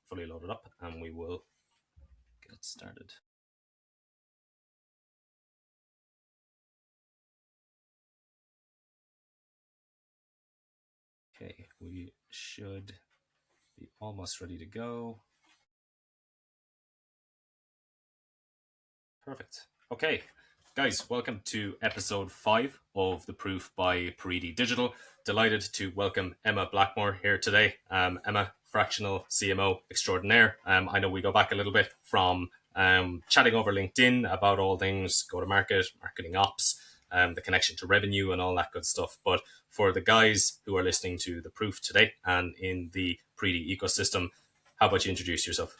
fully loaded up and we will get started. Okay, we should be almost ready to go. Perfect. Okay, guys, welcome to episode 5 of The Proof by Periti Digital. Delighted to welcome Emma Blackmore here today. Emma, Fractional CMO Extraordinaire. I know we go back a little bit from chatting over LinkedIn about all things go-to-market, marketing ops, the connection to revenue and all that good stuff. But for the guys who are listening to The Proof today and in the Periti ecosystem, how about you introduce yourself?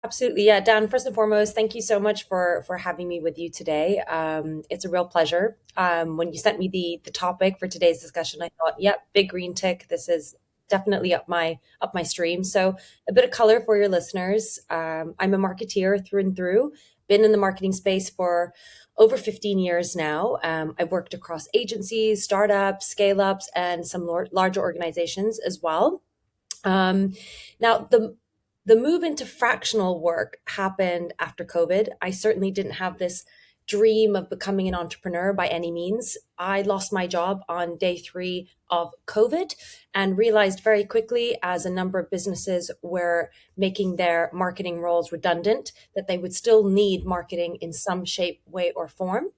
Absolutely. Yeah, Dan, first and foremost, thank you so much for having me with you today. It's a real pleasure. When you sent me the topic for today's discussion, I thought, yep, big green tick. This is definitely up my stream. So a bit of color for your listeners. I'm a marketeer through and through. Been in the marketing space for over 15 years now. I've worked across agencies, startups, scale-ups, and some larger organizations as well. Now, the move into fractional work happened after COVID. I certainly didn't have this dream of becoming an entrepreneur by any means. I lost my job on day 3 of COVID and realized very quickly, as a number of businesses were making their marketing roles redundant, that they would still need marketing in some shape, way, or form.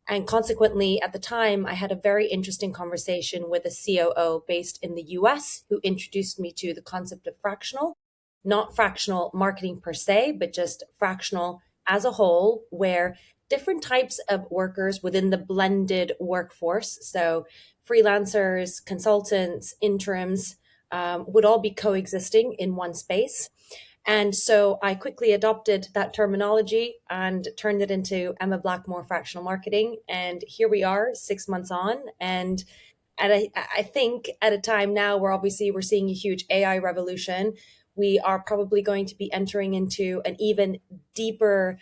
And consequently, at the time, I had a very interesting conversation with a COO based in the US who introduced me to the concept of fractional, not fractional marketing per se, but just fractional as a whole, where different types of workers within the blended workforce, so freelancers, consultants, interims, would all be coexisting in one space. And so I quickly adopted that terminology and turned it into Emma Blackmore Fractional Marketing. And here we are 6 months on. And I think at a time now where obviously we're seeing a huge AI revolution, we are probably going to be entering into an even deeper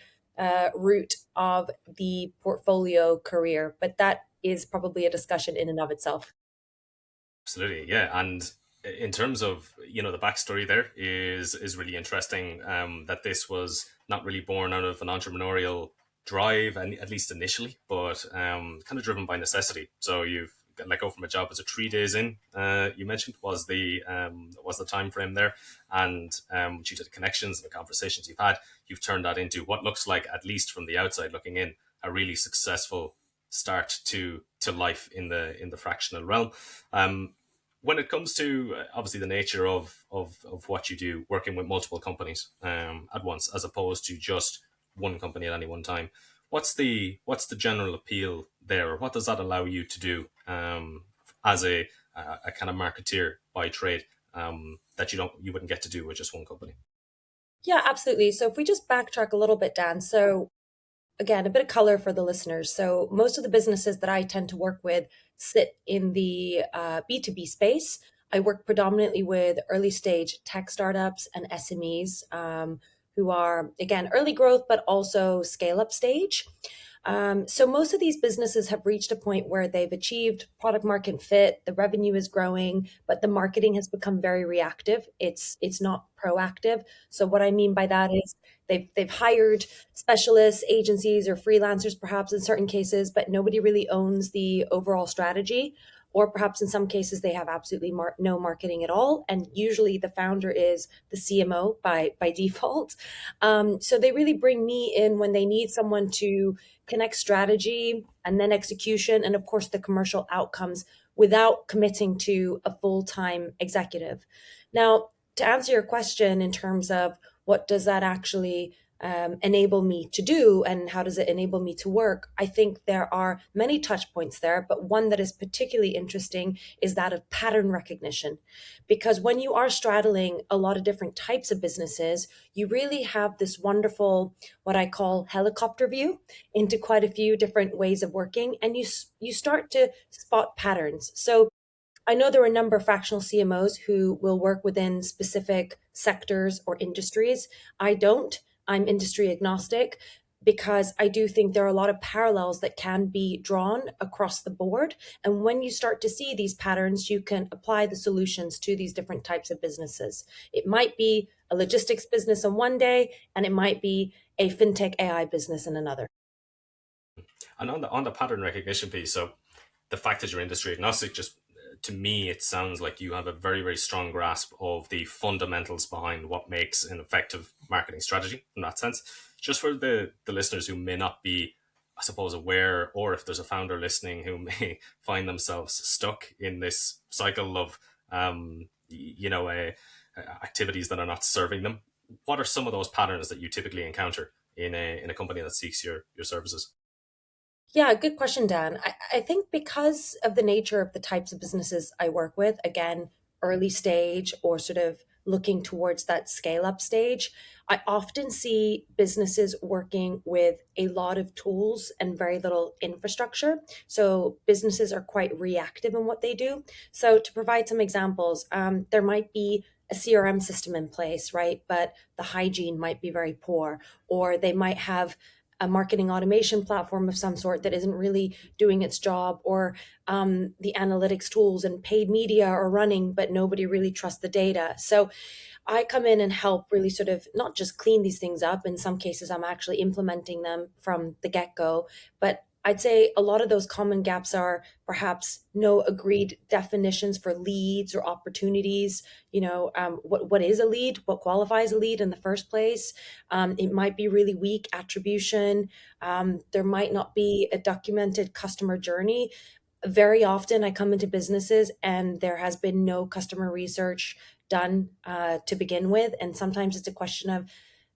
route of the portfolio career. But that is probably a discussion in and of itself. Absolutely, yeah. And in terms of the backstory, there is really interesting. That this was not really born out of an entrepreneurial drive, and at least initially, but kind of driven by necessity. So you've got let go from a job as a 3 days in. You mentioned was the time frame there, and due to the connections and the conversations you've turned that into what looks like, at least from the outside looking in, a really successful start to life in the fractional realm. When it comes to obviously the nature of what you do, working with multiple companies at once, as opposed to just one company at any one time, what's the general appeal there? What does that allow you to do as a kind of marketeer by trade that you wouldn't get to do with just one company? Yeah, absolutely. So if we just backtrack a little bit, Dan. So again, a bit of color for the listeners. So most of the businesses that I tend to work with sit in the B2B space. I work predominantly with early stage tech startups and SMEs, who are, again, early growth, but also scale up stage. So most of these businesses have reached a point where they've achieved product market fit, the revenue is growing, but the marketing has become very reactive. It's not proactive. So what I mean by that is they've hired specialists, agencies, or freelancers, perhaps in certain cases, but nobody really owns the overall strategy. Or perhaps in some cases, they have absolutely no marketing at all. And usually the founder is the CMO by default. So they really bring me in when they need someone to connect strategy and then execution, and of course, the commercial outcomes without committing to a full time executive. Now, to answer your question in terms of what does that actually enable me to do and how does it enable me to work, I think there are many touch points there, but one that is particularly interesting is that of pattern recognition. Because when you are straddling a lot of different types of businesses, you really have this wonderful, what I call helicopter view into quite a few different ways of working, and you start to spot patterns. So I know there are a number of fractional CMOs who will work within specific sectors or industries. I don't. I'm industry agnostic. because I do think there are a lot of parallels that can be drawn across the board. And when you start to see these patterns, you can apply the solutions to these different types of businesses. It might be a logistics business on one day, and it might be a fintech AI business in another. And on the pattern recognition piece, so the fact that you're industry agnostic, just to me, it sounds like you have a very, very strong grasp of the fundamentals behind what makes an effective marketing strategy in that sense. Just for the listeners who may not be, I suppose, aware, or if there's a founder listening who may find themselves stuck in this cycle of, activities that are not serving them, what are some of those patterns that you typically encounter in a company that seeks your services? Yeah, good question, Dan. I think because of the nature of the types of businesses I work with, again, early stage or sort of looking towards that scale up stage, I often see businesses working with a lot of tools and very little infrastructure. So businesses are quite reactive in what they do. So to provide some examples, there might be a CRM system in place, right? But the hygiene might be very poor, or they might have a marketing automation platform of some sort that isn't really doing its job, or the analytics tools and paid media are running, but nobody really trusts the data. So I come in and help really sort of not just clean these things up. In some cases, I'm actually implementing them from the get go. But I'd say a lot of those common gaps are perhaps no agreed definitions for leads or opportunities. What is a lead? What qualifies a lead in the first place? It might be really weak attribution. There might not be a documented customer journey. Very often, I come into businesses and there has been no customer research done to begin with. And sometimes it's a question of,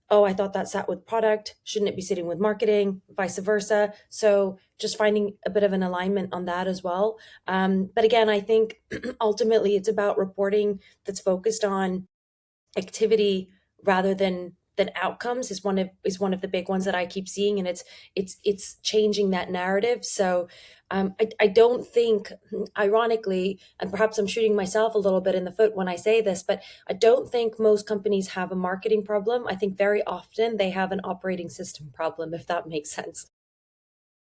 oh, I thought that sat with product. Shouldn't it be sitting with marketing? Vice versa. So just finding a bit of an alignment on that as well. But again, I think ultimately it's about reporting that's focused on activity rather than outcomes is one of the big ones that I keep seeing, and it's changing that narrative. So I don't think, ironically, and perhaps I'm shooting myself a little bit in the foot when I say this, but I don't think most companies have a marketing problem. I think very often they have an operating system problem, if that makes sense.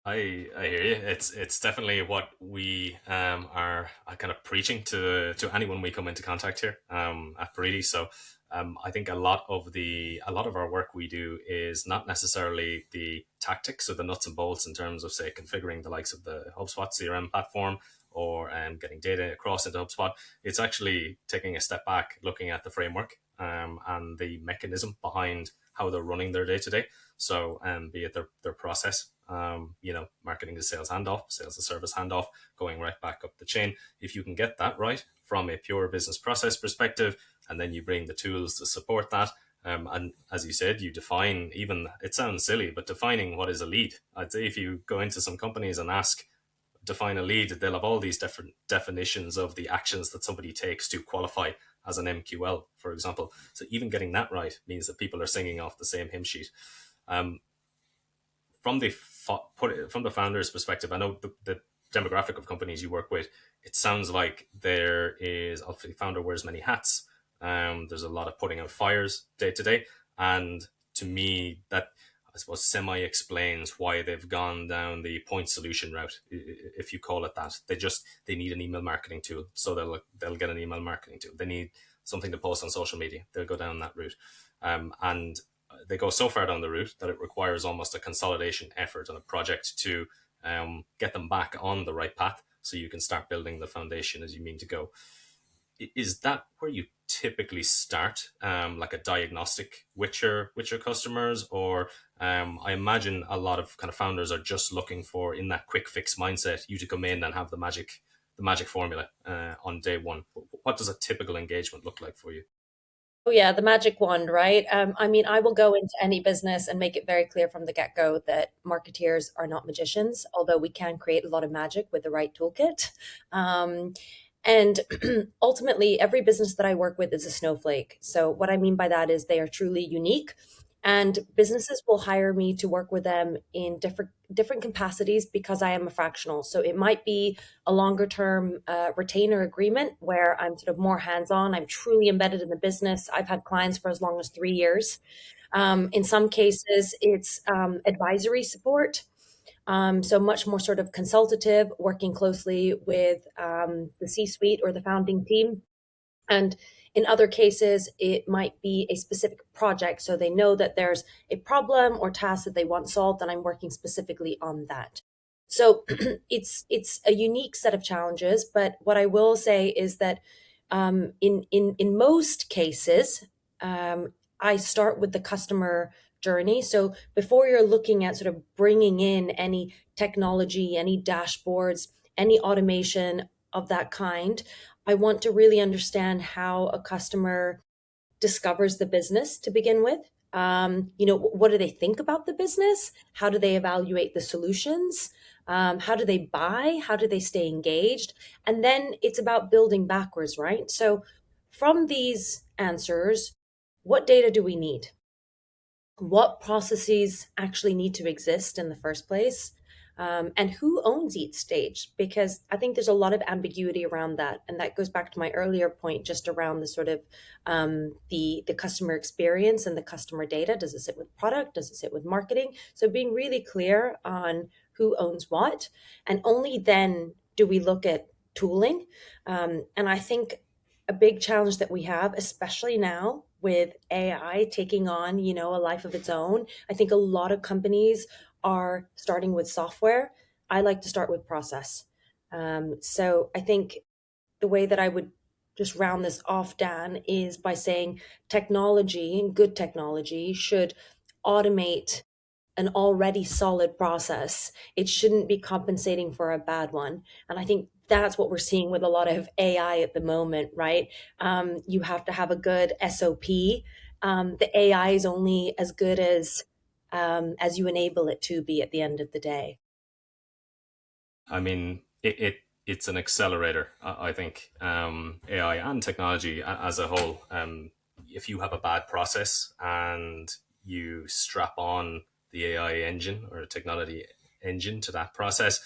I hear you. It's definitely what we are kind of preaching to anyone we come into contact here at Periti. So I think a lot of our work we do is not necessarily the tactics or the nuts and bolts in terms of, say, configuring the likes of the HubSpot CRM platform, or getting data across into HubSpot. It's actually taking a step back, looking at the framework and the mechanism behind how they're running their day to day. So, be it their process, marketing to sales handoff, sales to service handoff, going right back up the chain. If you can get that right from a pure business process perspective, and then you bring the tools to support that. And as you said, you define, even, it sounds silly, but defining what is a lead. I'd say if you go into some companies and ask, define a lead, they'll have all these different definitions of the actions that somebody takes to qualify as an MQL, for example. So even getting that right means that people are singing off the same hymn sheet. Um, from the from the founder's perspective, I know the demographic of companies you work with. It sounds like there is, obviously, founder wears many hats. There's a lot of putting out fires day to day, and to me, that, I suppose, semi explains why they've gone down the point solution route, if you call it that. They need an email marketing tool, so they'll get an email marketing tool. They need something to post on social media. They'll go down that route, and they go so far down the route that it requires almost a consolidation effort on a project to get them back on the right path, so you can start building the foundation as you mean to go. Is that where you typically start, like a diagnostic with your customers, or I imagine a lot of kind of founders are just looking for, in that quick fix mindset, you to come in and have the magic formula on day one? What does a typical engagement look like for you? Oh yeah, the magic wand, right? I mean, I will go into any business and make it very clear from the get-go that marketeers are not magicians, although we can create a lot of magic with the right toolkit. Um, and ultimately, every business that I work with is a snowflake. So what I mean by that is they are truly unique, and businesses will hire me to work with them in different capacities because I am a fractional. So it might be a longer term retainer agreement where I'm sort of more hands on. I'm truly embedded in the business. I've had clients for as long as 3 years. In some cases, it's advisory support. So much more sort of consultative, working closely with the C-suite or the founding team. And in other cases, it might be a specific project. So they know that there's a problem or task that they want solved, and I'm working specifically on that. So it's a unique set of challenges. But what I will say is that in most cases, I start with the customer journey. So before you're looking at sort of bringing in any technology, any dashboards, any automation of that kind, I want to really understand how a customer discovers the business to begin with. What do they think about the business? How do they evaluate the solutions? How do they buy? How do they stay engaged? And then it's about building backwards, right? So from these answers, what data do we need? What processes actually need to exist in the first place, and who owns each stage, because I think there's a lot of ambiguity around that, and that goes back to my earlier point just around the sort of the customer experience and the customer data. Does it sit with product? Does it sit with marketing? So being really clear on who owns what, and only then do we look at tooling. And I think a big challenge that we have, especially now with AI taking on, a life of its own. I think a lot of companies are starting with software. I like to start with process. So I think the way that I would just round this off, Dan, is by saying technology and good technology should automate an already solid process. It shouldn't be compensating for a bad one. And I think that's what we're seeing with a lot of AI at the moment, right? You have to have a good SOP. The AI is only as good as you enable it to be at the end of the day. I mean, it's an accelerator. I think AI and technology as a whole. If you have a bad process and you strap on the AI engine or a technology engine to that process,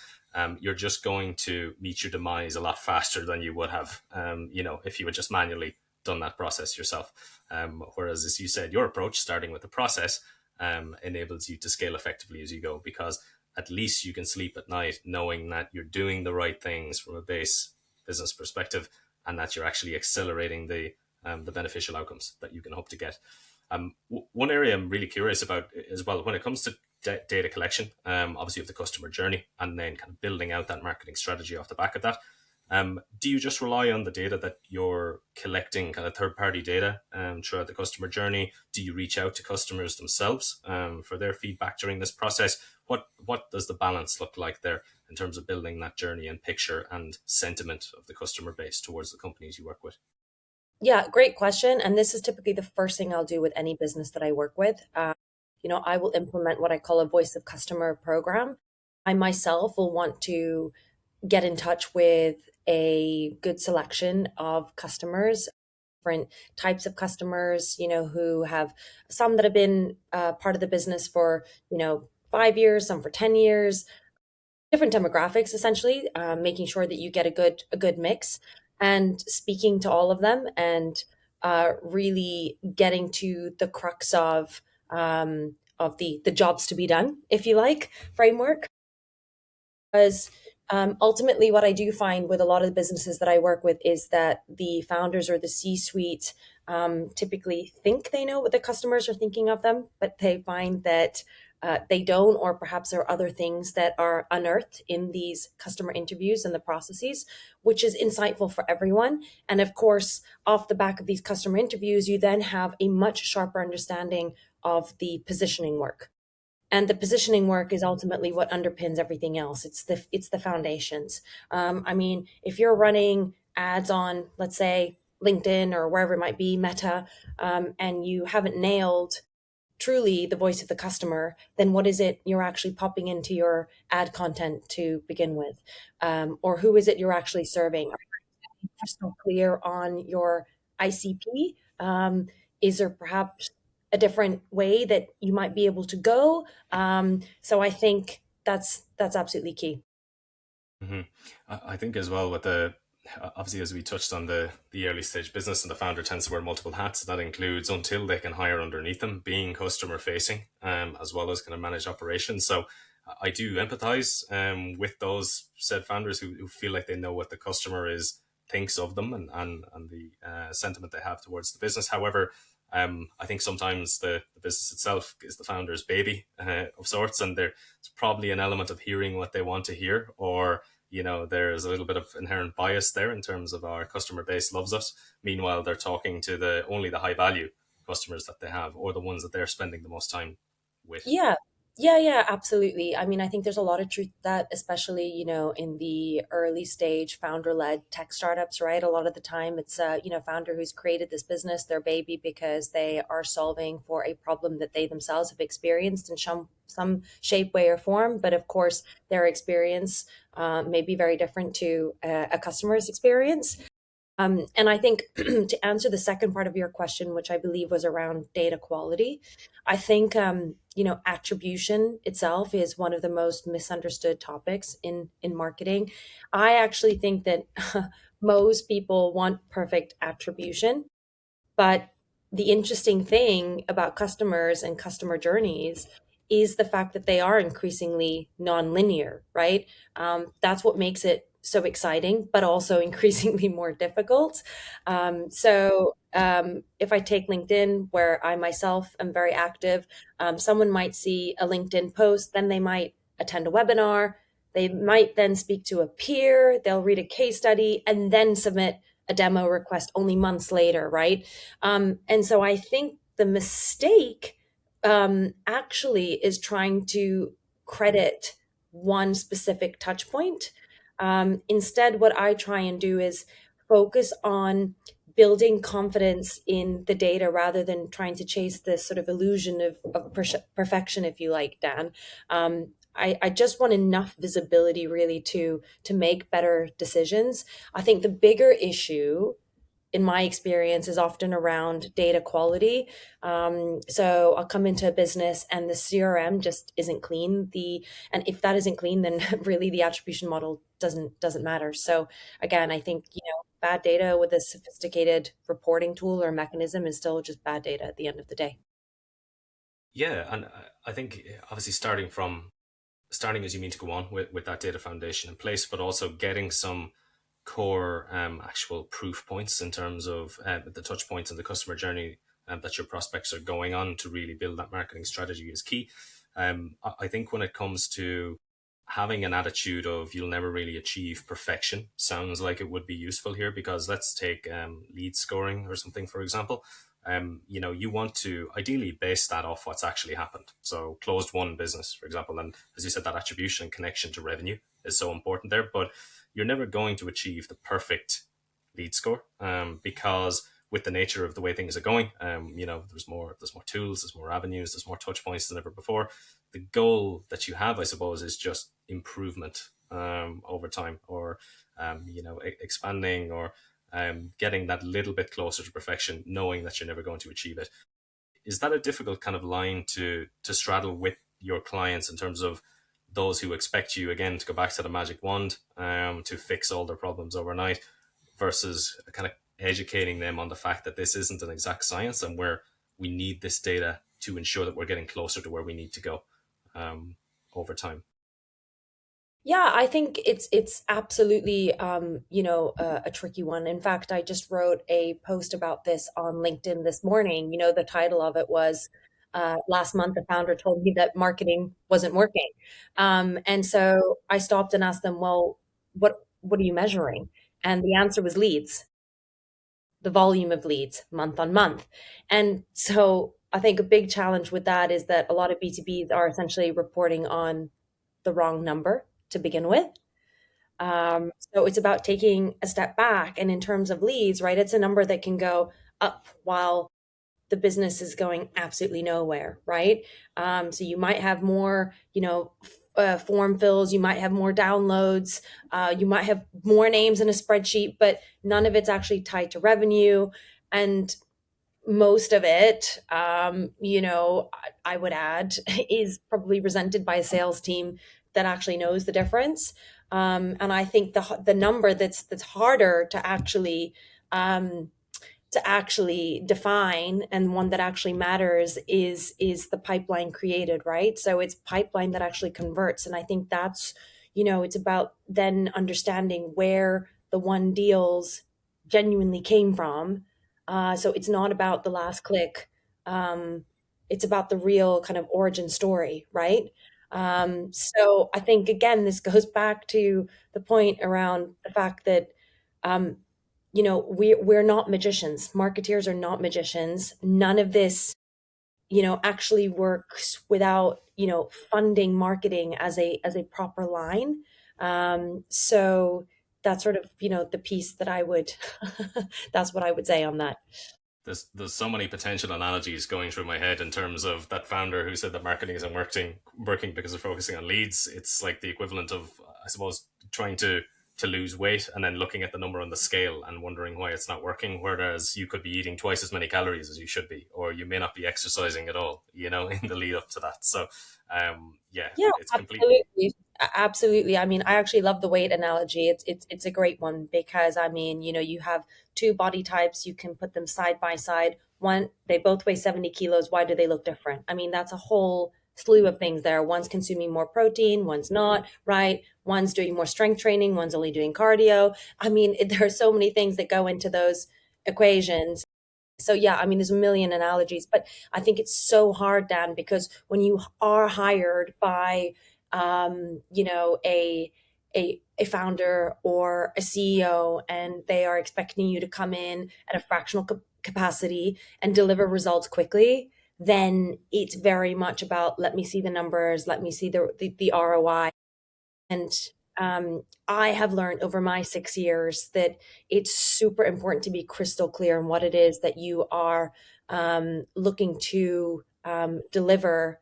you're just going to meet your demise a lot faster than you would have, if you had just manually done that process yourself. Whereas, as you said, your approach, starting with the process, enables you to scale effectively as you go, because at least you can sleep at night knowing that you're doing the right things from a base business perspective, and that you're actually accelerating the beneficial outcomes that you can hope to get. One area I'm really curious about as well, when it comes to data collection, obviously of the customer journey, and then kind of building out that marketing strategy off the back of that. Do you just rely on the data that you're collecting, kind of third-party data, throughout the customer journey? Do you reach out to customers themselves for their feedback during this process? What does the balance look like there in terms of building that journey and picture and sentiment of the customer base towards the companies you work with? Yeah, great question. And this is typically the first thing I'll do with any business that I work with. I will implement what I call a voice of customer program. I myself will want to get in touch with a good selection of customers, different types of customers, who have some that have been part of the business for, 5 years, some for 10 years, different demographics essentially, making sure that you get a good mix, and speaking to all of them, and really getting to the crux of the jobs to be done, if you like, framework. Because ultimately, what I do find with a lot of the businesses that I work with is that the founders or the C-suite typically think they know what the customers are thinking of them, but they find that they don't, or perhaps there are other things that are unearthed in these customer interviews and the processes, which is insightful for everyone. And of course, off the back of these customer interviews, you then have a much sharper understanding of the positioning work, and the positioning work is ultimately what underpins everything else. It's the foundations. I mean, if you're running ads on, let's say, LinkedIn or wherever it might be, Meta, and you haven't nailed truly the voice of the customer, then what is it you're actually popping into your ad content to begin with? Or who is it you're actually serving? Crystal clear on your ICP? Is there perhaps a different way that you might be able to go? So I think that's absolutely key. Mm-hmm. I think as well with the obviously, as we touched on the early stage business, and the founder tends to wear multiple hats. That includes, until they can hire underneath them, being customer facing, as well as kind of manage operations. So I do empathize with those said founders who feel like they know what the customer is thinks of them, and the sentiment they have towards the business. However, I think sometimes the business itself is the founder's baby of sorts, and there's probably an element of hearing what they want to hear, or there's a little bit of inherent bias there in terms of our customer base loves us. Meanwhile, they're talking to the only the high value customers that they have, or the ones that they're spending the most time with. Yeah. Yeah, absolutely. I mean, I think there's a lot of truth to that, especially, in the early stage founder-led tech startups, right? A lot of the time it's a, founder who's created this business, their baby, because they are solving for a problem that they themselves have experienced in some shape, way, or form. But of course, their experience may be very different to a customer's experience. And I think to answer the second part of your question, which I believe was around data quality, I think attribution itself is one of the most misunderstood topics in marketing. I actually think that most people want perfect attribution, but the interesting thing about customers and customer journeys is the fact that they are increasingly nonlinear, right? That's what makes it so exciting, but also increasingly more difficult. If I take LinkedIn, where I myself am very active, someone might see a LinkedIn post, then they might attend a webinar, they might then speak to a peer, they'll read a case study, and then submit a demo request only months later, right? And so I think the mistake actually is trying to credit one specific touch point. Instead, what I try and do is focus on building confidence in the data rather than trying to chase this sort of illusion of perfection, if you like, Dan. I just want enough visibility really to make better decisions. I think the bigger issue in my experience is often around data quality. So I'll come into a business and the CRM just isn't clean. And if that isn't clean, then really the attribution model doesn't matter. So again, I think bad data with a sophisticated reporting tool or mechanism is still just bad data at the end of the day. Yeah, and I think obviously starting as you mean to go on with that data foundation in place, but also getting some core actual proof points in terms of the touch points in the customer journey that your prospects are going on to really build that marketing strategy is key. I think when it comes to having an attitude of you'll never really achieve perfection, sounds like it would be useful here, because let's take lead scoring or something, for example. You want to ideally base that off what's actually happened. So closed won business, for example, and as you said, that attribution and connection to revenue is so important there. But you're never going to achieve the perfect lead score, because with the nature of the way things are going, there's more tools, there's more avenues, there's more touch points than ever before. The goal that you have, I suppose, is just improvement over time, or expanding, or getting that little bit closer to perfection, knowing that you're never going to achieve it. Is that a difficult kind of line to straddle with your clients, in terms of those who expect you again to go back to the magic wand to fix all their problems overnight, versus kind of educating them on the fact that this isn't an exact science, and where we need this data to ensure that we're getting closer to where we need to go over time? Yeah, I think it's absolutely a tricky one. In fact, I just wrote a post about this on LinkedIn this morning. The title of it was last month the founder told me that marketing wasn't working. And so I stopped and asked them, well, what are you measuring? And the answer was leads, the volume of leads month on month. And so I think a big challenge with that is that a lot of B2Bs are essentially reporting on the wrong number to begin with. So it's about taking a step back. And in terms of leads, right, it's a number that can go up while the business is going absolutely nowhere, right? So you might have more, form fills, you might have more downloads, you might have more names in a spreadsheet, but none of it's actually tied to revenue. And most of it, I would add, is probably resented by a sales team that actually knows the difference. And I think the number that's harder um, to actually define, and one that actually matters, is the pipeline created, right? So it's pipeline that actually converts. And I think that's, it's about then understanding where the one deals genuinely came from. So it's not about the last click. um, it's about the real kind of origin story, right? So I think, again, this goes back to the point around the fact that, um, we're not magicians. Marketeers are not magicians. None of this, actually works without, funding marketing as a proper line. So that's sort of, the piece that I would that's what I would say on that. There's so many potential analogies going through my head in terms of that founder who said that marketing isn't working because they're focusing on leads. It's like the equivalent of, I suppose, trying to lose weight and then looking at the number on the scale and wondering why it's not working. Whereas you could be eating twice as many calories as you should be, or you may not be exercising at all, in the lead up to that. So, yeah, Yeah, it's completely. absolutely. Absolutely. I mean, I actually love the weight analogy. It's a great one because, I mean, you have two body types, you can put them side by side. One, they both weigh 70 kilos. Why do they look different? I mean, that's a whole slew of things there. One's consuming more protein, one's not, right? One's doing more strength training, one's only doing cardio. I mean, there are so many things that go into those equations. So yeah, I mean, there's a million analogies, but I think it's so hard, Dan, because when you are hired by, a founder or a CEO, and they are expecting you to come in at a fractional capacity and deliver results quickly, then it's very much about, let me see the numbers, let me see the ROI. And I have learned over my 6 years that it's super important to be crystal clear on what it is that you are looking to deliver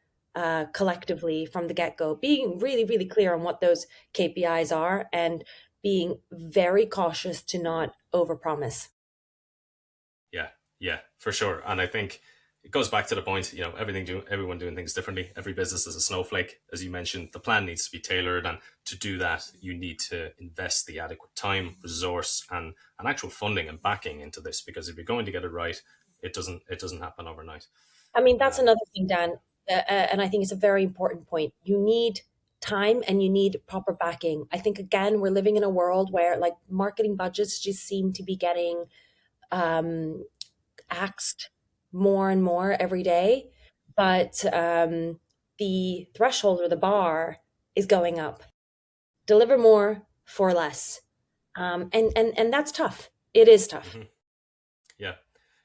collectively from the get go. Being really, really clear on what those KPIs are, and being very cautious to not overpromise. Yeah, yeah, for sure. And I think it goes back to the point, everyone doing things differently. Every business is a snowflake, as you mentioned. The plan needs to be tailored, and to do that, you need to invest the adequate time, resource, and actual funding and backing into this. Because if you're going to get it right, it doesn't happen overnight. I mean, that's Um, another thing, Dan, and I think it's a very important point. You need time and you need proper backing. I think, again, we're living in a world where, like, marketing budgets just seem to be getting um, axed more and more every day, but the threshold or the bar is going up. Deliver more for less, and that's tough. It is tough. mhm. Yeah,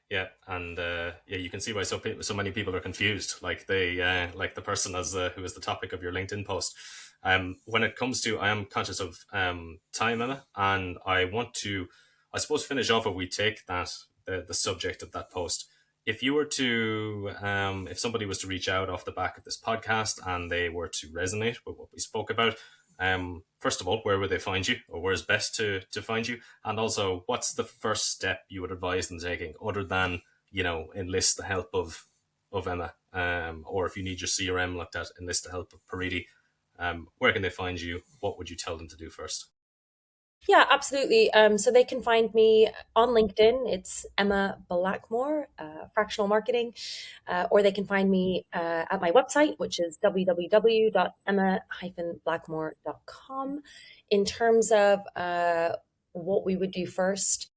yeah, and yeah, you can see why so many people are confused. Like like the person who is the topic of your LinkedIn post. When it comes to, I am conscious of time, Emma, and I want to, I suppose, finish off if we take the subject of that post. If you were to, if somebody was to reach out off the back of this podcast and they were to resonate with what we spoke about, first of all, where would they find you, or where's best to find you? And also, what's the first step you would advise them taking, other than enlist the help of Emma, or if you need your CRM looked at, enlist the help of Periti. Where can they find you? What would you tell them to do first? Yeah, absolutely. So they can find me on LinkedIn. It's Emma Blackmore, fractional marketing, or they can find me at my website, which is www.emma-blackmore.com. In terms of what we would do first,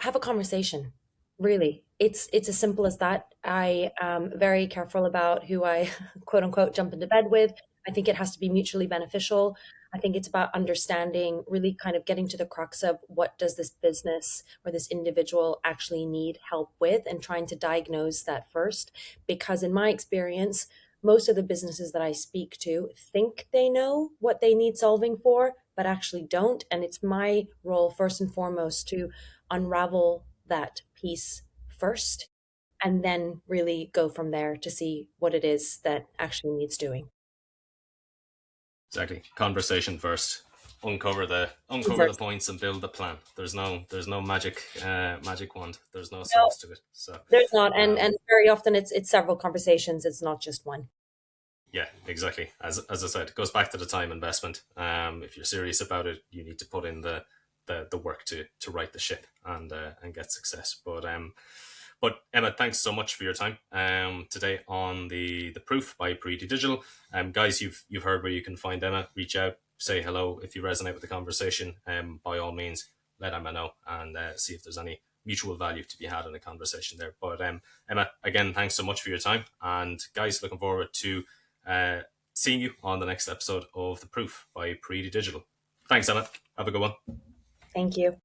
have a conversation. Really, it's as simple as that. I am very careful about who I quote unquote jump into bed with. I think it has to be mutually beneficial. I think it's about understanding, really kind of getting to the crux of what does this business or this individual actually need help with, and trying to diagnose that first. Because in my experience, most of the businesses that I speak to think they know what they need solving for, but actually don't. And it's my role, first and foremost, to unravel that piece first, and then really go from there to see what it is that actually needs doing. Exactly. Conversation first. Uncover the points and build the plan. There's no magic wand. There's no No, sauce to it. So, there's not, and um, very often it's several conversations. It's not just one. Yeah, exactly. As I said, it goes back to the time investment. If you're serious about it, you need to put in the work to right the ship and get success. But Emma, thanks so much for your time today on the proof by Periti Digital. Guys, you've heard where you can find Emma. Reach out, say hello if you resonate with the conversation. By all means, let Emma know and see if there's any mutual value to be had in a conversation there. But Emma, again, thanks so much for your time. And guys, looking forward to uh, seeing you on the next episode of The Proof by Periti Digital. Thanks, Emma. Have a good one. Thank you.